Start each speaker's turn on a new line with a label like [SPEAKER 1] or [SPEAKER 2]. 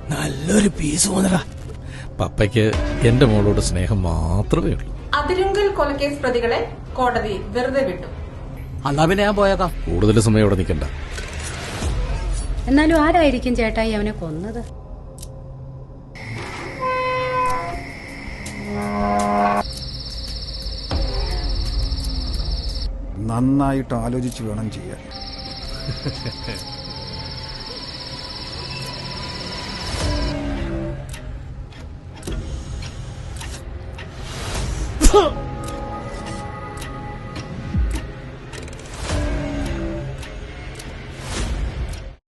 [SPEAKER 1] നല്ലൊരു പീസ് പോന്നടാ. പപ്പയ്ക്ക് എന്റെ മോളോട് സ്നേഹം മാത്രമേ ഉള്ളൂ.
[SPEAKER 2] അതിരുങ്കൽ കൊലക്കേസ് പ്രതികളെ കോടതി വെറുതെ വിട്ടു.
[SPEAKER 3] എന്നാ പിന്നെ ഞാൻ പോയേക്കാം.
[SPEAKER 1] കൂടുതൽ സമയം ഇവിടെ നിൽക്കണ്ട.
[SPEAKER 4] എന്നാലും ആരായിരിക്കും ചേട്ടായി അവനെ കൊന്നത്?
[SPEAKER 5] നന്നായിട്ട് ആലോചിച്ച് വേണം ചെയ്യാൻ.